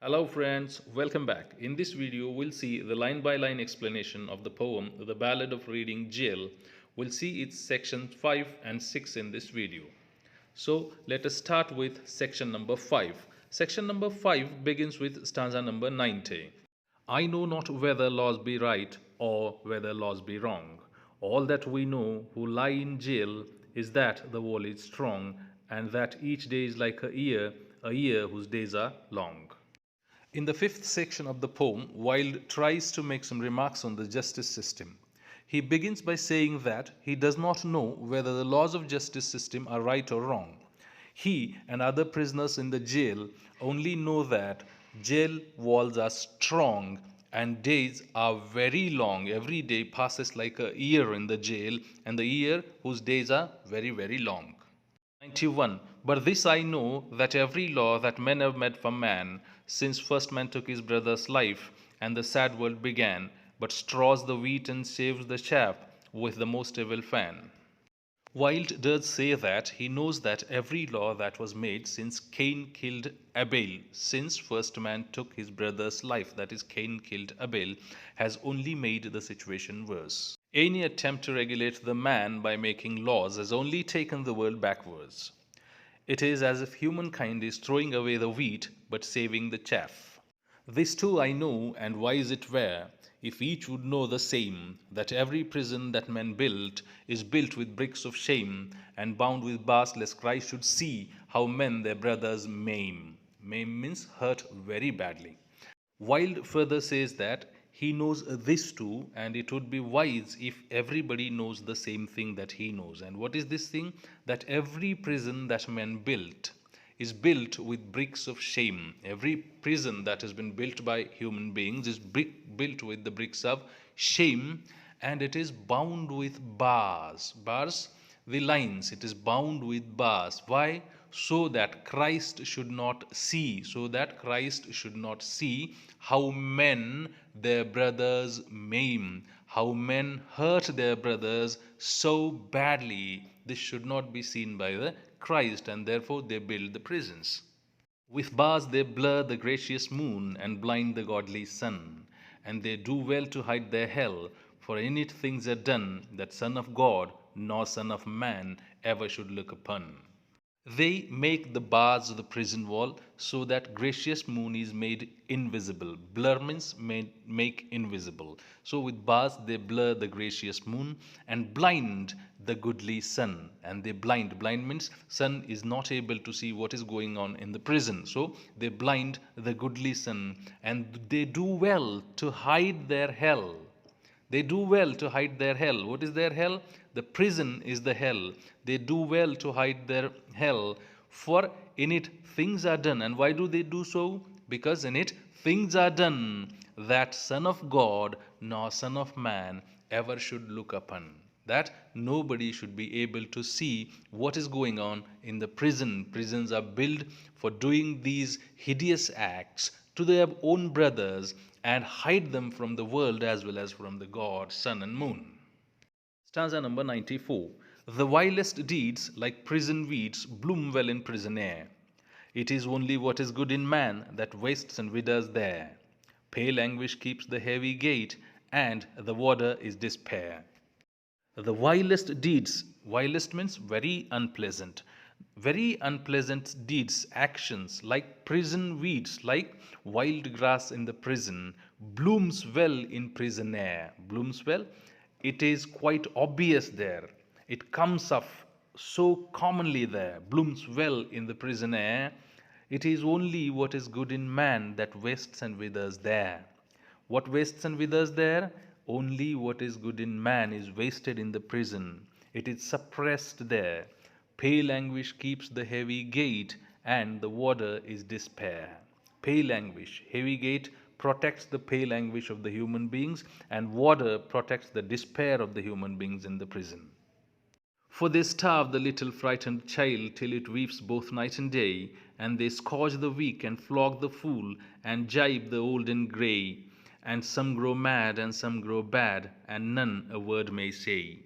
Hello friends, welcome back. In this video, we'll see the line-by-line explanation of the poem The Ballad of Reading Gaol. We'll see its sections 5 and 6 in this video. So let us start with section number 5. Section number 5 begins with stanza number 90. I know not whether laws be right or whether laws be wrong. All that we know who lie in jail is that the wall is strong, and that each day is like a year whose days are long. In the fifth section of the poem, Wilde tries to make some remarks on the justice system. He begins by saying that he does not know whether the laws of justice system are right or wrong. He and other prisoners in the jail only know that jail walls are strong and days are very long. Every day passes like a year in the jail, and the year whose days are very, very long. 91. But this I know, that every law that men have made for man, since first man took his brother's life, and the sad world began, but straws the wheat and saves the chaff with the most evil fan. Wilde does say that he knows that every law that was made since Cain killed Abel, since first man took his brother's life, that is, Cain killed Abel, has only made the situation worse. Any attempt to regulate the man by making laws has only taken the world backwards. It is as if humankind is throwing away the wheat but saving the chaff. This too I know, and wise it were, if each would know the same, that every prison that men built is built with bricks of shame, and bound with bars lest Christ should see how men their brothers maim. Maim means hurt very badly. Wilde further says that he knows this too, and it would be wise if everybody knows the same thing that he knows. And what is this thing? That every prison that men built is built with bricks of shame. Every prison that has been built by human beings is built with the bricks of shame, and it is bound with bars. Bars, the lines, it is bound with bars. Why? So that Christ should not see, how men their brothers maim, how men hurt their brothers so badly. This should not be seen by the Christ, and therefore they build the prisons. With bars they blur the gracious moon and blind the godly sun, and they do well to hide their hell, for in it things are done that Son of God nor Son of Man ever should look upon. They make the bars of the prison wall so that gracious moon is made invisible. Blur means make invisible. So with bars they blur the gracious moon and blind the goodly sun. And they blind. Blind means sun is not able to see what is going on in the prison. So they blind the goodly sun, and they do well to hide their hell. They do well to hide their hell. What is their hell? The prison is the hell. They do well to hide their hell, for in it things are done. And why do they do so? Because in it things are done that Son of God nor Son of Man ever should look upon. That nobody should be able to see what is going on in the prison. Prisons are built for doing these hideous acts to their own brothers and hide them from the world as well as from the God, sun, and moon. Stanza number 94. The vilest deeds, like prison weeds, bloom well in prison air. It is only what is good in man that wastes and withers there. Pale anguish keeps the heavy gate, and the warder is despair. The vilest deeds, vilest means very unpleasant. Very unpleasant deeds, actions like prison weeds, like wild grass in the prison, blooms well in prison air. Blooms well, it is quite obvious there. It comes up so commonly there, blooms well in the prison air. It is only what is good in man that wastes and withers there. What wastes and withers there? Only what is good in man is wasted in the prison. It is suppressed there. Pale anguish keeps the heavy gate, and the warder is despair. Pale anguish, heavy gate protects the pale anguish of the human beings, and warder protects the despair of the human beings in the prison. For they starve the little frightened child till it weeps both night and day, and they scourge the weak and flog the fool and gibe the old and grey, and some grow mad and some grow bad, and none a word may say.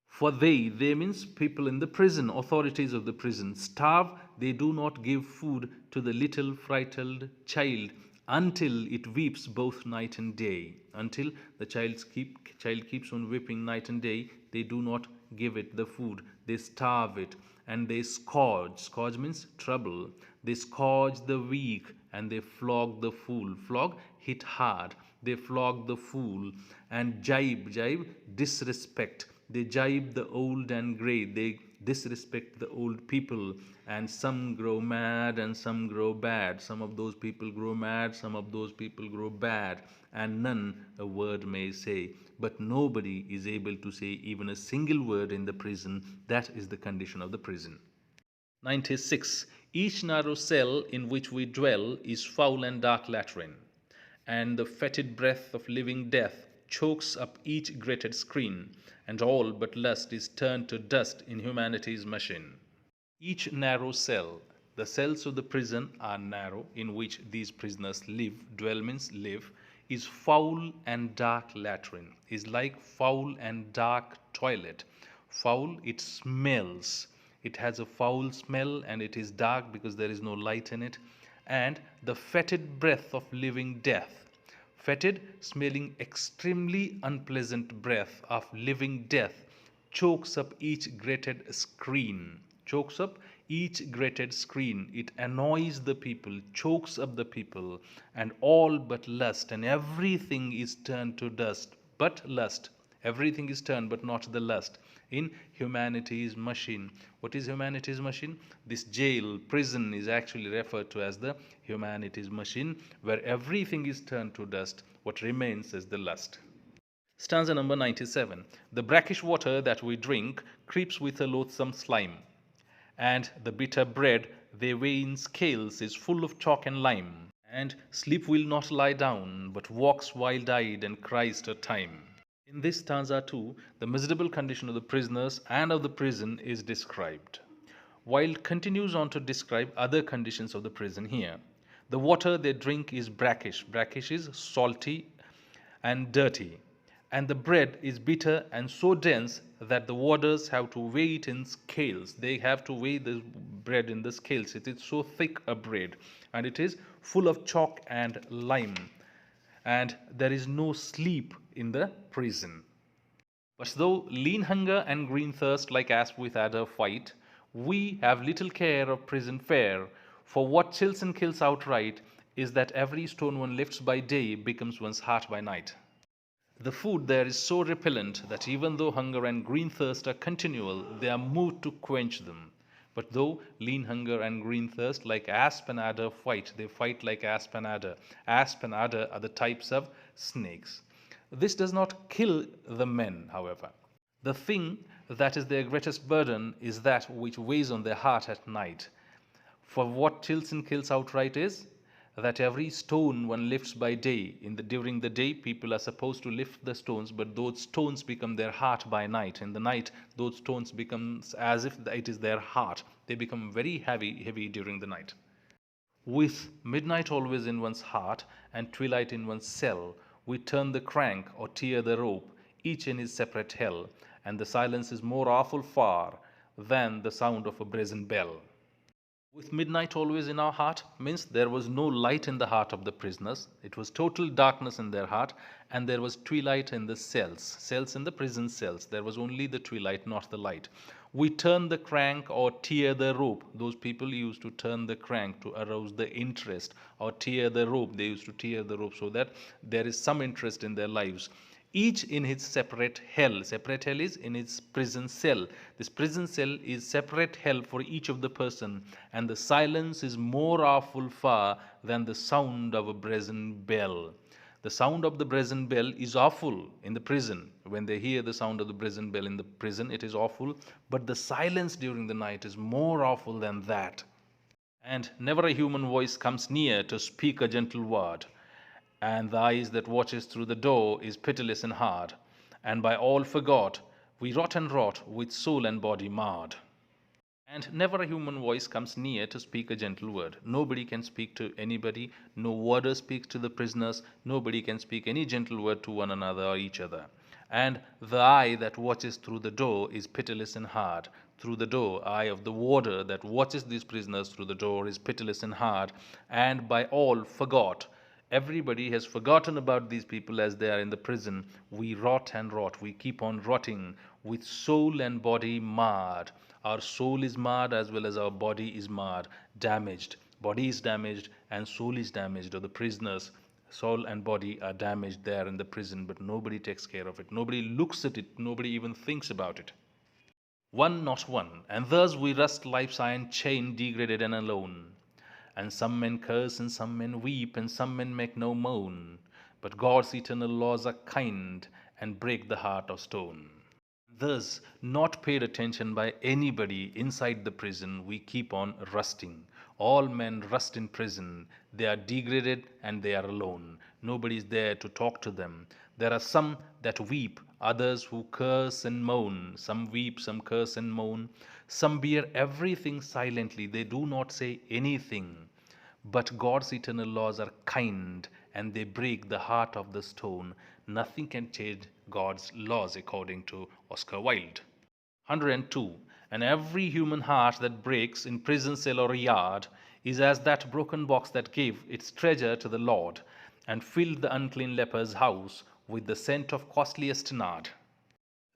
For they means people in the prison, authorities of the prison, starve, they do not give food to the little frightened child until it weeps both night and day. Until the child keeps on weeping night and day, they do not give it the food. They starve it, and they scourge. Scourge means trouble. They scourge the weak, and they flog the fool. Flog, hit hard. They flog the fool, and jibe, disrespect. They jibe the old and grey. They disrespect the old people, and some grow mad and some grow bad. Some of those people grow mad, some of those people grow bad, and none a word may say. But nobody is able to say even a single word in the prison. That is the condition of the prison. 96. Each narrow cell in which we dwell is foul and dark latrine, and the fetid breath of living death chokes up each grated screen, and all but lust is turned to dust in humanity's machine. Each narrow cell, the cells of the prison are narrow, in which these prisoners live, dwell means live, is foul and dark latrine, is like foul and dark toilet. Foul, it smells. It has a foul smell, and it is dark because there is no light in it. And the fetid breath of living death. Fetid, smelling extremely unpleasant breath of living death, chokes up each grated screen. Chokes up each grated screen. It annoys the people, chokes up the people, and all but lust, and everything is turned to dust but lust. Everything is turned but not the lust in humanity's machine. What is humanity's machine? This jail, prison is actually referred to as the humanity's machine, where everything is turned to dust. What remains is the lust. Stanza number 97. The brackish water that we drink creeps with a loathsome slime, and the bitter bread they weigh in scales is full of chalk and lime, and sleep will not lie down, but walks wild-eyed and cries to time. In this stanza too, the miserable condition of the prisoners and of the prison is described. Wilde continues on to describe other conditions of the prison here. The water they drink is brackish. Brackish is salty and dirty. And the bread is bitter and so dense that the warders have to weigh it in scales. They have to weigh the bread in the scales. It is so thick a bread, and it is full of chalk and lime. And there is no sleep in the prison. But though lean hunger and green thirst like asp with adder fight, we have little care of prison fare. For what chills and kills outright is that every stone one lifts by day becomes one's heart by night. The food there is so repellent that even though hunger and green thirst are continual, they are moved to quench them. But though lean hunger and green thirst, like asp and adder fight, they fight like asp and adder. Asp and adder are the types of snakes. This does not kill the men, however. The thing that is their greatest burden is that which weighs on their heart at night. For what chills and kills outright is that every stone one lifts by day. During the day, people are supposed to lift the stones, but those stones become their heart by night. In the night, those stones become as if it is their heart. They become very heavy during the night. With midnight always in one's heart and twilight in one's cell, we turn the crank or tear the rope, each in his separate hell, and the silence is more awful far than the sound of a brazen bell. With midnight always in our heart means there was no light in the heart of the prisoners. It was total darkness in their heart, and there was twilight in the cells in the prison cells. There was only the twilight, not the light. We turn the crank or tear the rope. Those people used to turn the crank to arouse the interest, or tear the rope. They used to tear the rope so that there is some interest in their lives. Each in his separate hell. Separate hell is in its prison cell. This prison cell is separate hell for each of the person, and the silence is more awful far than the sound of a brazen bell. The sound of the brazen bell is awful in the prison. When they hear the sound of the brazen bell in the prison, it is awful, but the silence during the night is more awful than that. And never a human voice comes near to speak a gentle word, and the eyes that watches through the door is pitiless and hard, and by all forgot, we rot and rot with soul and body marred. And never a human voice comes near to speak a gentle word. Nobody can speak to anybody. No warder speaks to the prisoners. Nobody can speak any gentle word to one another or each other. And the eye that watches through the door is pitiless and hard. Through the door, eye of the warder that watches these prisoners through the door is pitiless and hard, and by all forgot. Everybody has forgotten about these people as they are in the prison. We rot and rot. We keep on rotting with soul and body marred. Our soul is marred as well as our body is marred, damaged. Body is damaged and soul is damaged. Or the prisoners, soul and body are damaged there in the prison, but nobody takes care of it. Nobody looks at it. Nobody even thinks about it. One not one, and thus we rust life's iron chain, degraded and alone. And some men curse, and some men weep, and some men make no moan. But God's eternal laws are kind, and break the heart of stone. Thus, not paid attention by anybody inside the prison, we keep on rusting. All men rust in prison. They are degraded and they are alone. Nobody is there to talk to them. There are some that weep, others who curse and moan. Some weep, some curse and moan. Some bear everything silently. They do not say anything. But God's eternal laws are kind and they break the heart of the stone. Nothing can change God's laws, according to Oscar Wilde. 102. And every human heart that breaks in prison cell or yard is as that broken box that gave its treasure to the Lord and filled the unclean leper's house with the scent of costliest nard.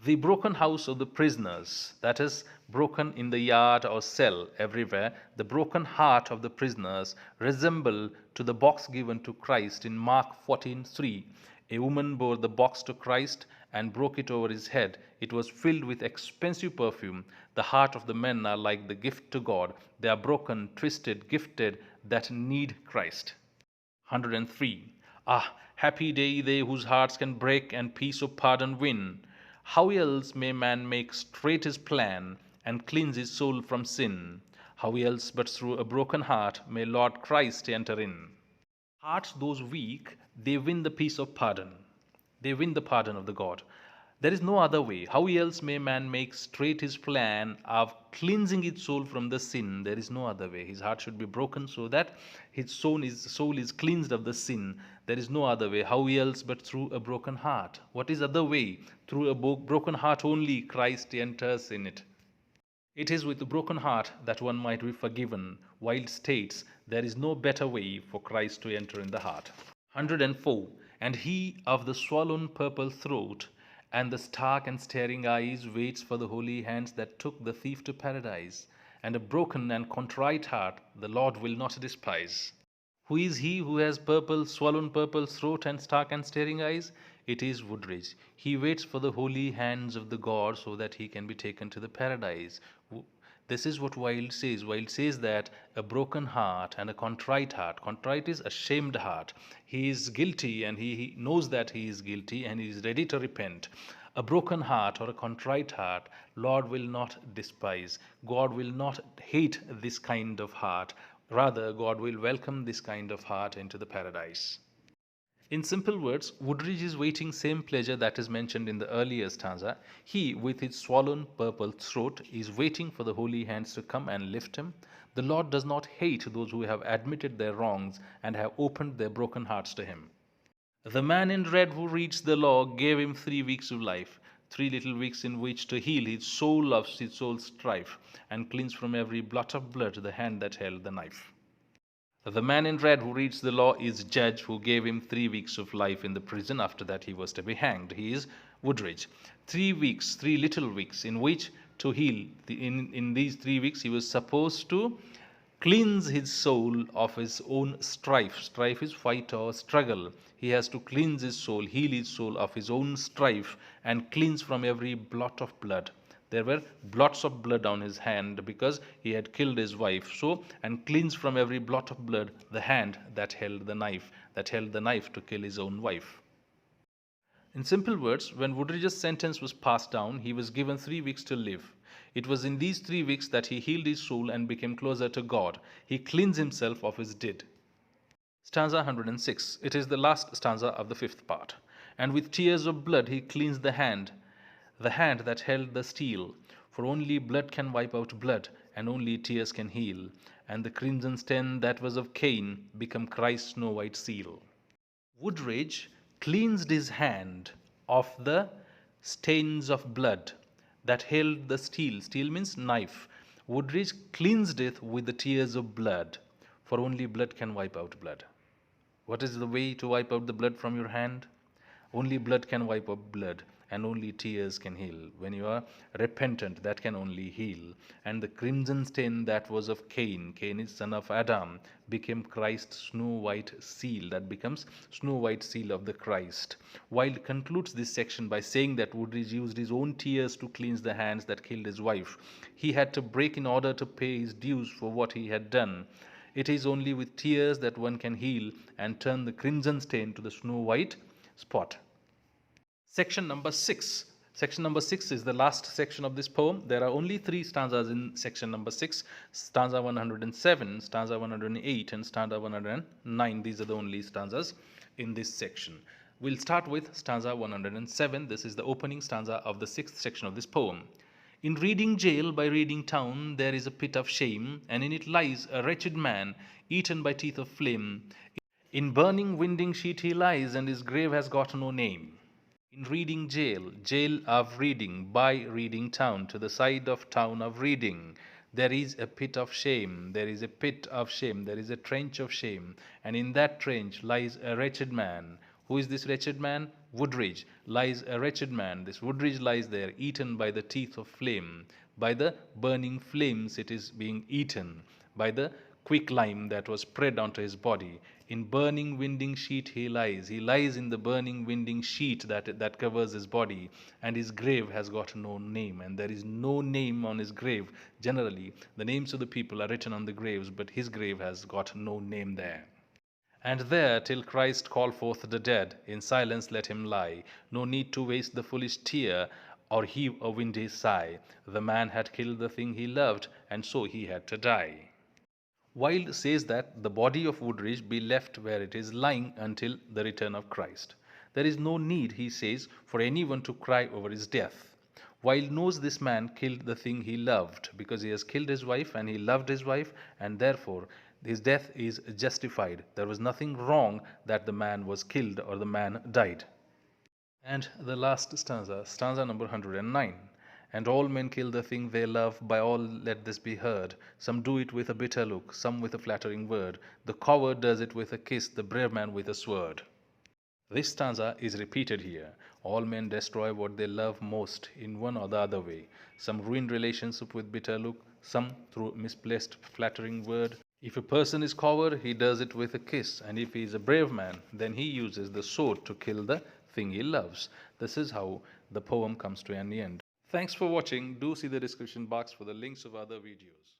The broken house of the prisoners, that is, broken in the yard or cell everywhere, the broken heart of the prisoners resemble to the box given to Christ in Mark 14:3. A woman bore the box to Christ and broke it over his head. It was filled with expensive perfume. The heart of the men are like the gift to God. They are broken, twisted, gifted, that need Christ. 103. Ah, happy day they whose hearts can break and peace of pardon win. How else may man make straight his plan and cleanse his soul from sin? How else but through a broken heart may Lord Christ enter in? Hearts those weak, they win the peace of pardon. They win the pardon of the God. There is no other way. How else may man make straight his plan of cleansing his soul from the sin? There is no other way. His heart should be broken so that his soul is cleansed of the sin. There is no other way. How else but through a broken heart? What is other way? Through a broken heart only Christ enters in it. It is with a broken heart that one might be forgiven. Wilde states there is no better way for Christ to enter in the heart. 104. And he of the swollen purple throat and the stark and staring eyes waits for the holy hands that took the thief to paradise. And a broken and contrite heart the Lord will not despise. Who is he who has swollen purple throat and stark and staring eyes? It is Woodridge. He waits for the holy hands of the God so that he can be taken to the paradise. This is what Wilde says. Wilde says that a broken heart and a contrite heart. Contrite is ashamed heart. He is guilty and he knows that he is guilty and he is ready to repent. A broken heart or a contrite heart, Lord will not despise. God will not hate this kind of heart. Rather, God will welcome this kind of heart into the paradise. In simple words, Woodridge is waiting same pleasure that is mentioned in the earlier stanza. He, with his swollen purple throat, is waiting for the holy hands to come and lift him. The Lord does not hate those who have admitted their wrongs and have opened their broken hearts to him. The man in red who reads the law gave him 3 weeks of life, 3 little weeks in which to heal his soul of his soul's strife and cleanse from every blot of blood the hand that held the knife. The man in red who reads the law is judge who gave him 3 weeks of life in the prison. After that he was to be hanged. He is Woodridge. 3 weeks, 3 little weeks in which to heal. In these 3 weeks he was supposed to cleanse his soul of his own strife. Strife is fight or struggle. He has to cleanse his soul, heal his soul of his own strife and cleanse from every blot of blood. There were blots of blood on his hand because he had killed his wife. So, and cleanse from every blot of blood the hand that held the knife, to kill his own wife. In simple words, when Woodridge's sentence was passed down, he was given 3 weeks to live. It was in these 3 weeks that he healed his soul and became closer to God. He cleansed himself of his deed. Stanza 106. It is the last stanza of the 5th part. And with tears of blood he cleansed the hand that held the steel. For only blood can wipe out blood, and only tears can heal. And the crimson stain that was of Cain become Christ's snow white seal. Woodridge cleansed his hand of the stains of blood that held the steel. Steel means knife. Woodridge cleansed it with the tears of blood, for only blood can wipe out blood. What is the way to wipe out the blood from your hand? Only blood can wipe out blood, and only tears can heal. When you are repentant, that can only heal. And the crimson stain that was of Cain, Cain is son of Adam, became Christ's snow white seal. That becomes snow white seal of the Christ. Wilde concludes this section by saying that Woodridge used his own tears to cleanse the hands that killed his wife. He had to break in order to pay his dues for what he had done. It is only with tears that one can heal and turn the crimson stain to the snow white spot. Section number 6. Section number 6 is the last section of this poem. There are only 3 stanzas in section number 6. Stanza 107, stanza 108, and stanza 109. These are the only stanzas in this section. We'll start with stanza 107. This is the opening stanza of the 6th section of this poem. In Reading Gaol by Reading Town there is a pit of shame, and in it lies a wretched man, eaten by teeth of flame. In burning winding sheet he lies, and his grave has got no name. In Reading Gaol, jail of reading, by Reading Town, to the side of town of reading, there is a pit of shame, there is a pit of shame, there is a trench of shame, and in that trench lies a wretched man. Who is this wretched man? Woodridge. Lies a wretched man. This Woodridge lies there, eaten by the teeth of flame. By the burning flames it is being eaten. By the quicklime that was spread onto his body. In burning winding sheet he lies. He lies in the burning winding sheet that covers his body, and his grave has got no name, and there is no name on his grave. Generally, the names of the people are written on the graves, but his grave has got no name there. And there, till Christ call forth the dead, in silence let him lie. No need to waste the foolish tear, or heave a windy sigh. The man had killed the thing he loved, and so he had to die. Wilde says that the body of Woodridge be left where it is lying until the return of Christ. There is no need, he says, for anyone to cry over his death. Wilde knows this man killed the thing he loved, because he has killed his wife and he loved his wife, and therefore his death is justified. There was nothing wrong that the man was killed or the man died. And the last stanza, stanza number 109. And all men kill the thing they love, by all let this be heard. Some do it with a bitter look, some with a flattering word. The coward does it with a kiss, the brave man with a sword. This stanza is repeated here. All men destroy what they love most in one or the other way. Some ruin relationship with bitter look, some through misplaced flattering word. If a person is coward, he does it with a kiss, and if he is a brave man, then he uses the sword to kill the thing he loves. This is how the poem comes to an end. Thanks for watching. Do see the description box for the links of other videos.